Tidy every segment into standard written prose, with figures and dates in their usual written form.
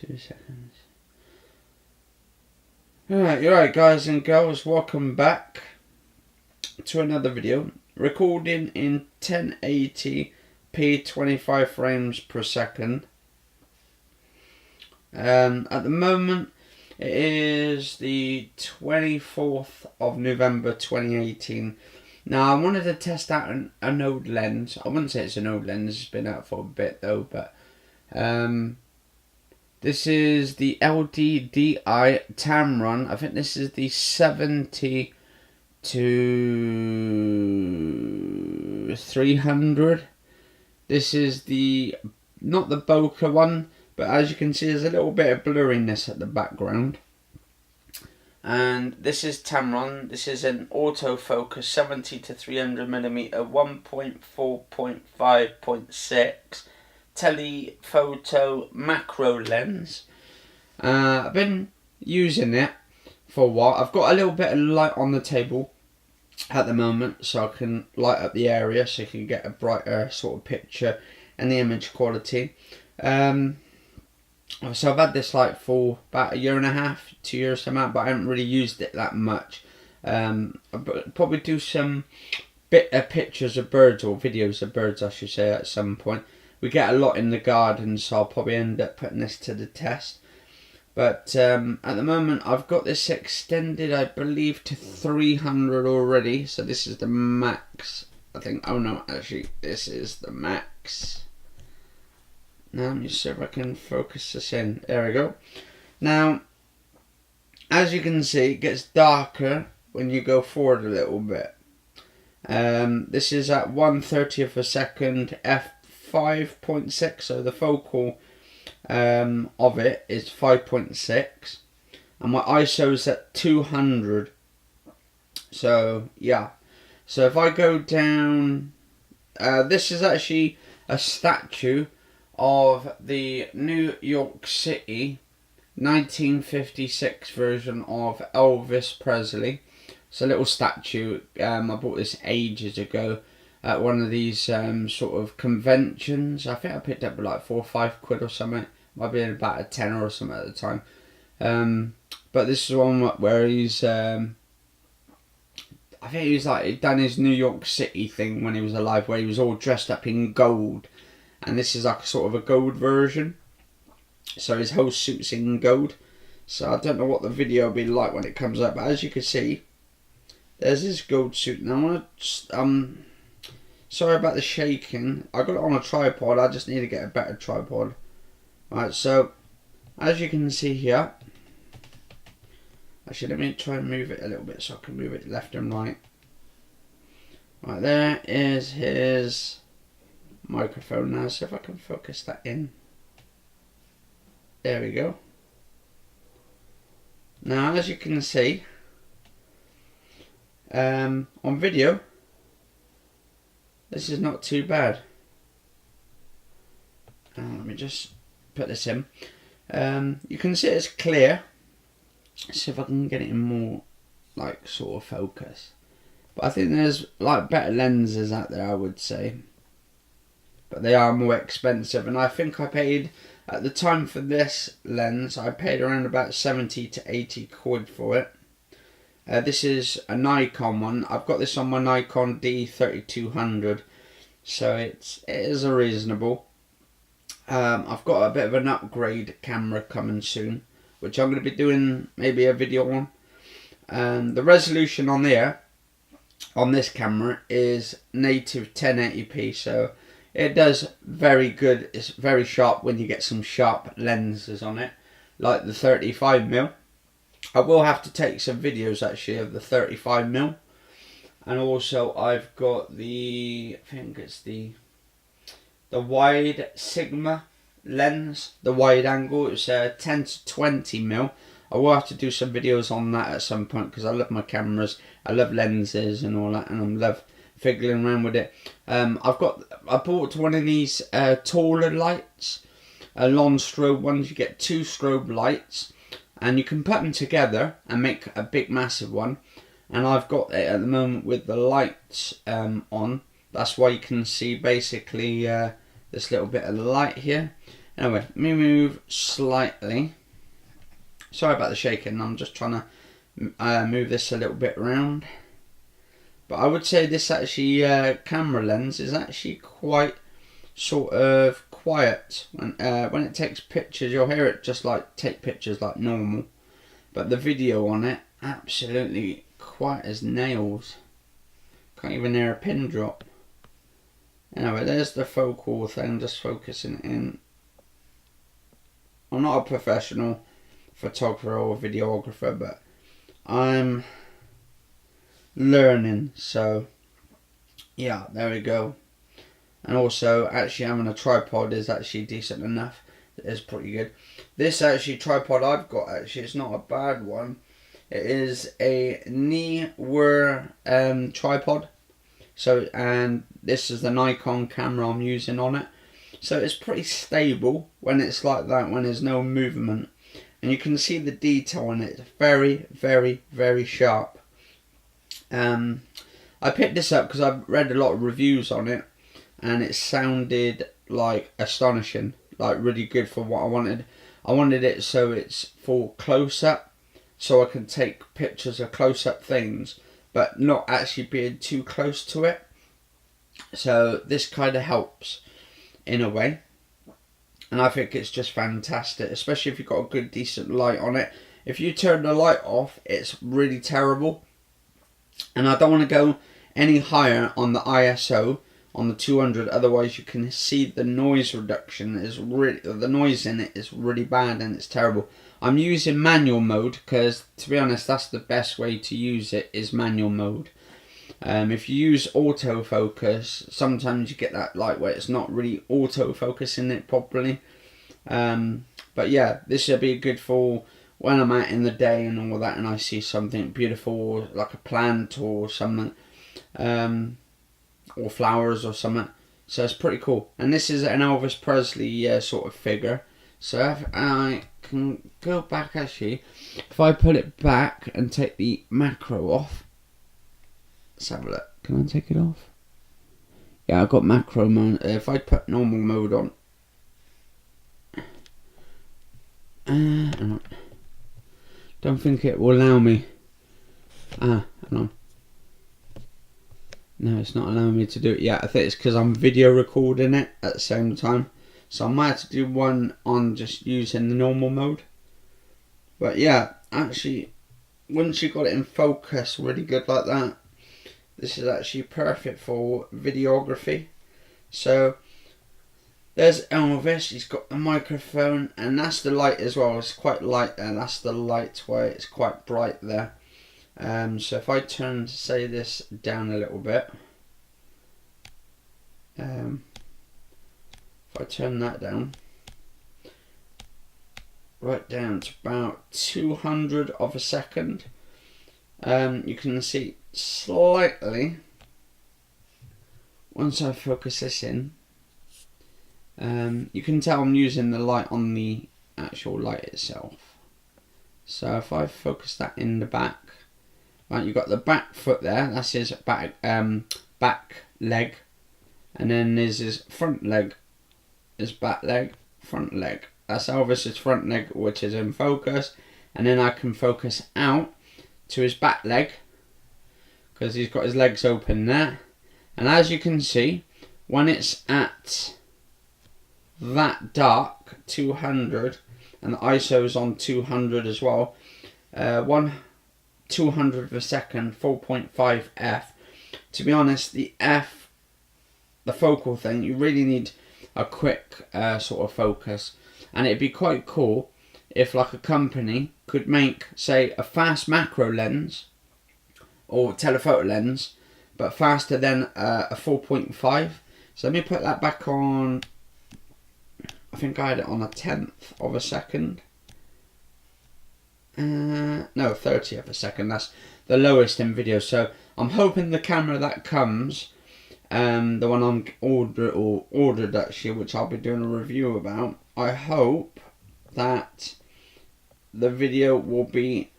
2 seconds. Alright guys and girls, welcome back to another video. Recording in 1080p 25 frames per second. At the moment it is the 24th of November 2018. Now I wanted to test out an old lens. I wouldn't say it's an old lens, it's been out for a bit though, but this is the LDDI Tamron. I think this is the 70 to 300. This is the not the bokeh one, but as you can see there's a little bit of blurriness at the background. And this is Tamron. This is an autofocus 70 to 300mm 1.4.5.6 telephoto macro lens. I've been using it for a while. I've got a little bit of light on the table at the moment, so I can light up the area so you can get a brighter sort of picture and the image quality. So I've had this light for about 1.5 to 2 years but I haven't really used it that much. I'll probably do some pictures of birds, or videos of birds I should say, at some point. We get a lot in the garden, so I'll probably end up putting this to the test. But at the moment I've got this extended, I believe, to 300 already. So this is the max, I think. Oh no, actually this is the max. Now let me see if I can focus this in. There we go. Now, as you can see, it gets darker when you go forward a little bit. This is at 1/30th of a second, f5.6, so the focal of it is 5.6, and my ISO is at 200. So yeah, so if I go down, this is actually a statue of the New York City 1956 version of Elvis Presley. It's a little statue. I bought this ages ago at one of these sort of conventions. I think I picked up like 4 or 5 quid or something. Might be about a tenner or something at the time. But this is one where he's I think he was like, he'd done his New York City thing when he was alive, where he was all dressed up in gold. And this is like sort of a gold version. So his whole suit's in gold. So I don't know what the video will be like when it comes up, but as you can see, there's this gold suit. Now I want to, sorry about the shaking. I got it on a tripod. I just need to get a better tripod. Right, so as you can see here, actually let me try and move it a little bit so I can move it left and right. Right, there is his microphone. Now see if I can focus that in. There we go. Now as you can see, on video this is not too bad. Let me just put this in. You can see it's clear. Let's see if I can get it in more like sort of focus. But I think there's like better lenses out there, I would say, but they are more expensive. And I think I paid, at the time for this lens, I paid around about 70 to 80 quid for it. This is a Nikon one. I've got this on my Nikon D3200, so it is a reasonable. I've got a bit of an upgrade camera coming soon, which I'm going to be doing maybe a video on. The resolution on there, on this camera, is native 1080p, so it does very good. It's very sharp when you get some sharp lenses on it, like the 35mm. I will have to take some videos actually of the 35mm, and also I've got the, I think it's the wide Sigma lens, the wide angle. It's 10 to 20mm. I will have to do some videos on that at some point because I love my cameras, I love lenses and all that, and I love fiddling around with it. I bought one of these taller lights, long strobe ones. You get 2 strobe lights and you can put them together and make a big massive one. And I've got it at the moment with the lights on. That's why you can see basically this little bit of light here. Anyway, let me move slightly. Sorry about the shaking, I'm just trying to move this a little bit around. But I would say this actually camera lens is actually quite sort of quiet. When it takes pictures, you'll hear it just like take pictures like normal. But the video on it, absolutely quiet as nails. Can't even hear a pin drop. Anyway, there's the focal thing, just focusing in. I'm not a professional photographer or videographer, but I'm learning, so yeah, there we go. And also, actually having a tripod is actually decent enough. It is pretty good. This actually tripod I've got, actually, it's not a bad one. It is a Neewer tripod. So, and this is the Nikon camera I'm using on it. So it's pretty stable when it's like that, when there's no movement. And you can see the detail on it. It's very, very, very sharp. I picked this up because I've read a lot of reviews on it, and it sounded like astonishing, like really good for what I wanted. I wanted it so it's for close-up, so I can take pictures of close-up things, but not actually being too close to it. So this kind of helps in a way, and I think it's just fantastic, especially if you've got a good decent light on it. If you turn the light off, it's really terrible, and I don't want to go any higher on the ISO on the 200, otherwise you can see the noise reduction is really, the noise in it is really bad and it's terrible. I'm using manual mode because, to be honest, that's the best way to use it, is manual mode. If you use autofocus, sometimes you get that light where it's not really autofocusing it properly. But yeah, this will be good for when I'm out in the day and all that, and I see something beautiful like a plant or something, or flowers or something. So it's pretty cool. And this is an Elvis Presley sort of figure. So if I can go back, actually, if I put it back and take the macro off, let's have a look. Can I take it off? Yeah, I've got macro mode. If I put normal mode on, don't think it will allow me. Hang on. No, it's not allowing me to do it yet. I think it's because I'm video recording it at the same time. So I might have to do one on just using the normal mode. But yeah, actually, once you've got it in focus really good like that, this is actually perfect for videography. So there's Elvis, he's got the microphone, and that's the light as well. It's quite light there. That's the light where it's quite bright there. So if I turn, say, this down a little bit, if I turn that down, right down to about 200 of a second, you can see slightly, once I focus this in, you can tell I'm using the light on the actual light itself. So if I focus that in the back, right, you've got the back foot there, that's his back leg, and then there's his front leg, his back leg, front leg. That's Elvis's front leg, which is in focus, and then I can focus out to his back leg, because he's got his legs open there. And as you can see, when it's at that dark, 200, and the ISO is on 200 as well, 200 of a second, 4.5 f. To be honest, the f, the focal thing, you really need a quick sort of focus, and it'd be quite cool if like a company could make, say, a fast macro lens or telephoto lens, but faster than a 4.5. So let me put that back on. I think I had it on a 10th of a second. No, 30th of a second. That's the lowest in video. So I'm hoping the camera that comes, the one I'm ordered actually, which I'll be doing a review about, I hope that the video will be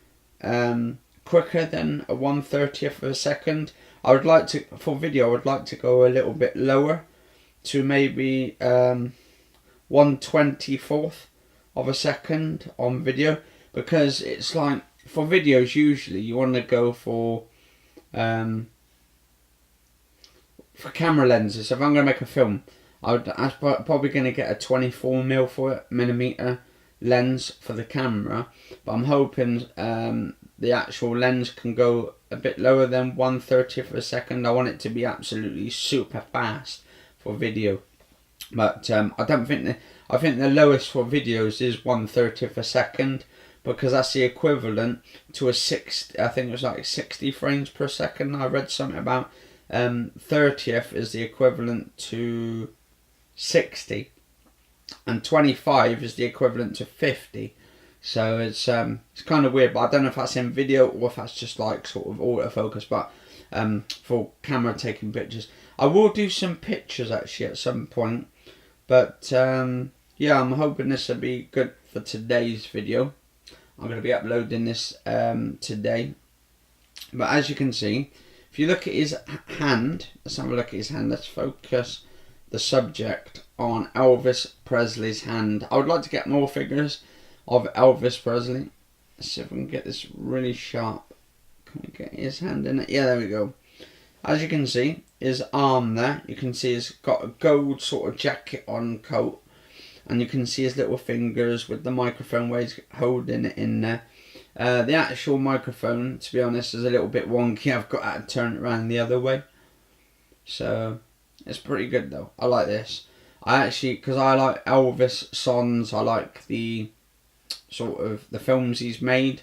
quicker than a 1/30th of a second. I would like to, for video, I would like to go a little bit lower to maybe 1/24 of a second on video, because it's like, for videos usually you want to go for camera lenses. If I'm going to make a film, I'm probably going to get a 24mm lens for the camera, but I'm hoping the actual lens can go a bit lower than 1/30 of a second. I want it to be absolutely super fast for video, but I don't think I think the lowest for videos is 1/30 of a second, because that's the equivalent to a 60, I think it was like 60 frames per second. I read something about 30th is the equivalent to 60, and 25 is the equivalent to 50. So it's kind of weird, but I don't know if that's in video or if that's just like sort of autofocus, but for camera taking pictures. I will do some pictures actually at some point, but yeah, I'm hoping this will be good for today's video. I'm going to be uploading this today. But as you can see, if you look at his hand, let's have a look at his hand. Let's focus the subject on Elvis Presley's hand. I would like to get more figures of Elvis Presley. Let's see if we can get this really sharp. Can we get his hand in it? Yeah, there we go. As you can see, his arm there, you can see he's got a gold sort of jacket on coat, and you can see his little fingers with the microphone where he's holding it in there. The actual microphone, to be honest, is a little bit wonky. I've got to turn it around the other way. So it's pretty good though. I like this. I actually, because I like Elvis songs, I like the sort of the films he's made.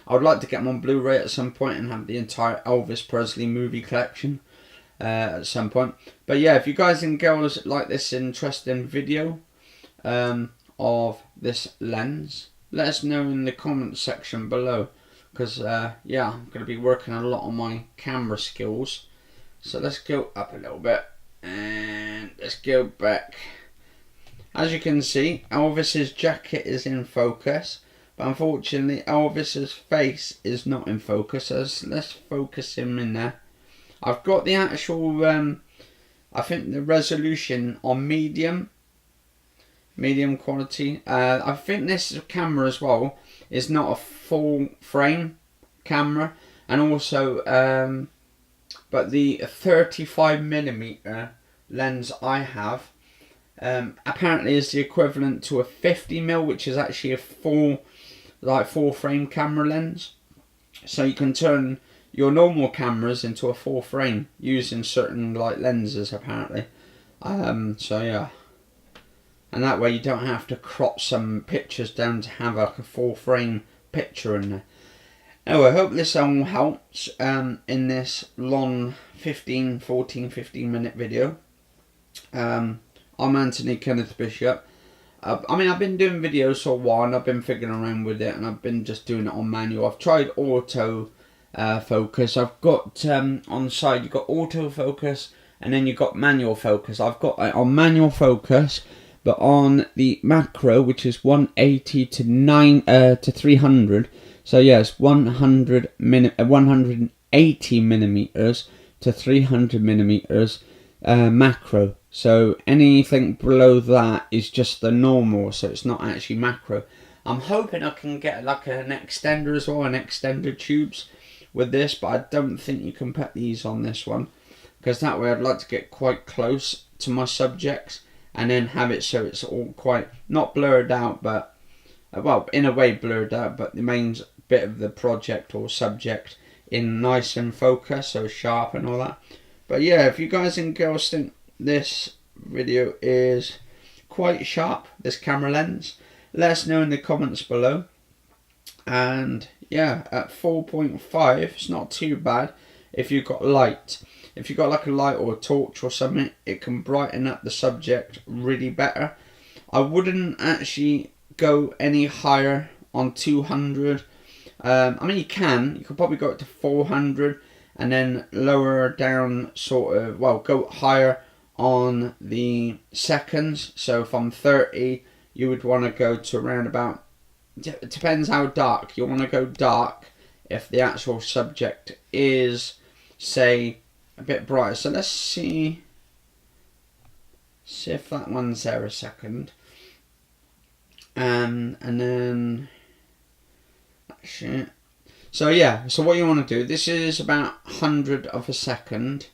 I would like to get them on Blu-ray at some point and have the entire Elvis Presley movie collection at some point. But yeah, if you guys and girls like this interesting video of this lens, let us know in the comments section below, because yeah, I'm going to be working a lot on my camera skills. So let's go up a little bit and let's go back. As you can see, Elvis's jacket is in focus, but unfortunately Elvis's face is not in focus. So let's focus him in there. I've got the actual I think the resolution on medium quality. I think this camera as well is not a full frame camera, and also but the 35mm lens I have apparently is the equivalent to a 50mm, which is actually a full frame camera lens. So you can turn your normal cameras into a full frame using certain like lenses apparently. So yeah, and that way you don't have to crop some pictures down to have like a full frame picture in there. Anyway, I hope this all helps in this long 15 minute video. I'm Anthony Kenneth Bishop. I mean, I've been doing videos for a while and I've been figuring around with it, and I've been just doing it on manual. I've tried auto focus. I've got on the side you've got auto focus and then you've got manual focus. I've got it on manual focus, but on the macro, which is 180 to 300. So yes, 180 millimeters to 300 millimeters macro. So anything below that is just the normal, so it's not actually macro. I'm hoping I can get like an extender as well, an extender tubes with this, but I don't think you can put these on this one, because that way I'd like to get quite close to my subjects and then have it so it's all quite, not blurred out, but well, in a way blurred out, but the main bit of the project or subject in nice and focus, so sharp and all that. But yeah, if you guys and girls think this video is quite sharp, this camera lens, let us know in the comments below. And yeah, at 4.5 it's not too bad. If you've got light, if you've got like a light or a torch or something, it can brighten up the subject really better. I wouldn't actually go any higher on 200. I mean, you could probably go up to 400 and then lower down sort of, well, go higher on the seconds. So from 30 you would want to go to around about, it depends how dark you want to go dark if the actual subject is, say, a bit brighter. So let's see if that one's there a second. and then that's it. So yeah, so what you want to do, this is about 100 of a second,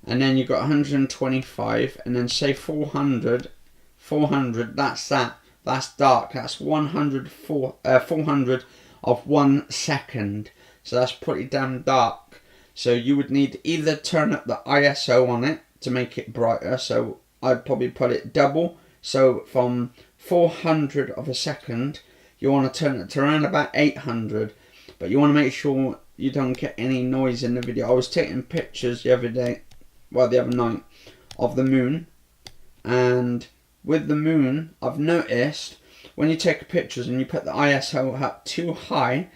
and then you've got 125, and then say 400, that's that. That's dark. That's 400 of 1 second. So that's pretty damn dark. So you would need to either turn up the ISO on it to make it brighter. So I'd probably put it double. So from 400 of a second, you want to turn it to around about 800. But you want to make sure you don't get any noise in the video. I was taking pictures the other night of the moon, and with the moon, I've noticed when you take pictures and you put the ISO up too high,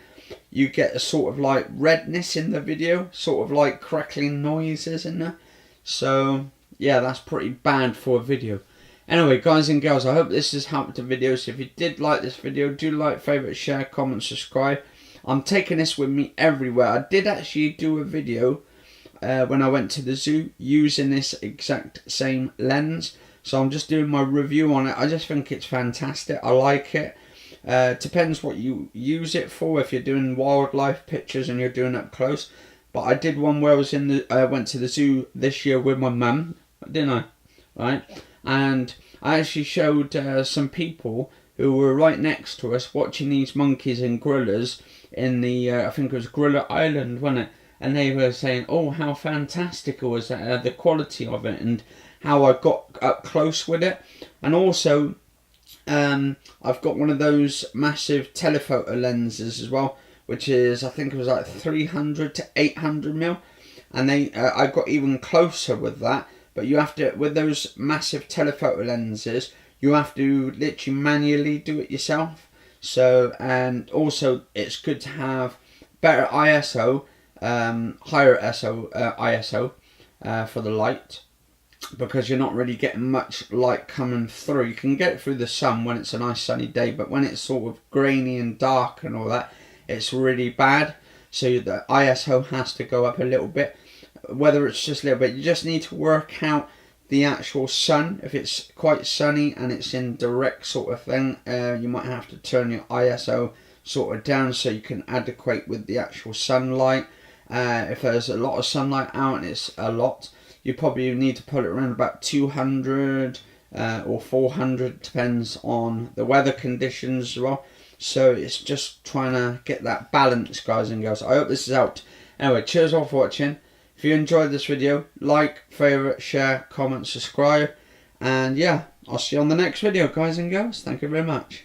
you get a sort of like redness in the video, sort of like crackling noises in there. So yeah, that's pretty bad for a video. Anyway, guys and girls, I hope this has helped the video. So if you did like this video, do like, favourite, share, comment, subscribe. I'm taking this with me everywhere. I did actually do a video when I went to the zoo using this exact same lens. So I'm just doing my review on it. I just think it's fantastic. I like it. Depends what you use it for. If you're doing wildlife pictures and you're doing up close. But I did one where I was went to the zoo this year with my mum, didn't I? Right? And I actually showed some people who were right next to us watching these monkeys and gorillas in the, I think it was Gorilla Island, wasn't it? And they were saying, oh, how fantastic it was, the quality of it, and how I got up close with it. And also, I've got one of those massive telephoto lenses as well, which is, I think it was like 300 to 800 mil. And I got even closer with that. But you have to, with those massive telephoto lenses, you have to literally manually do it yourself. So, and also it's good to have better ISO, higher ISO for the light, because you're not really getting much light coming through. You can get it through the sun when it's a nice sunny day, but when it's sort of grainy and dark and all that, it's really bad. So the ISO has to go up a little bit. Whether it's just a little bit, you just need to work out the actual sun. If it's quite sunny and it's in direct sort of thing, you might have to turn your ISO sort of down so you can adequate with the actual sunlight. If there's a lot of sunlight out and it's a lot, you probably need to put it around about 200 or 400, depends on the weather conditions as well. So it's just trying to get that balance, guys and girls. I hope this has helped. Anyway, cheers all for watching. If you enjoyed this video, like, favourite, share, comment, subscribe. And yeah, I'll see you on the next video, guys and girls. Thank you very much.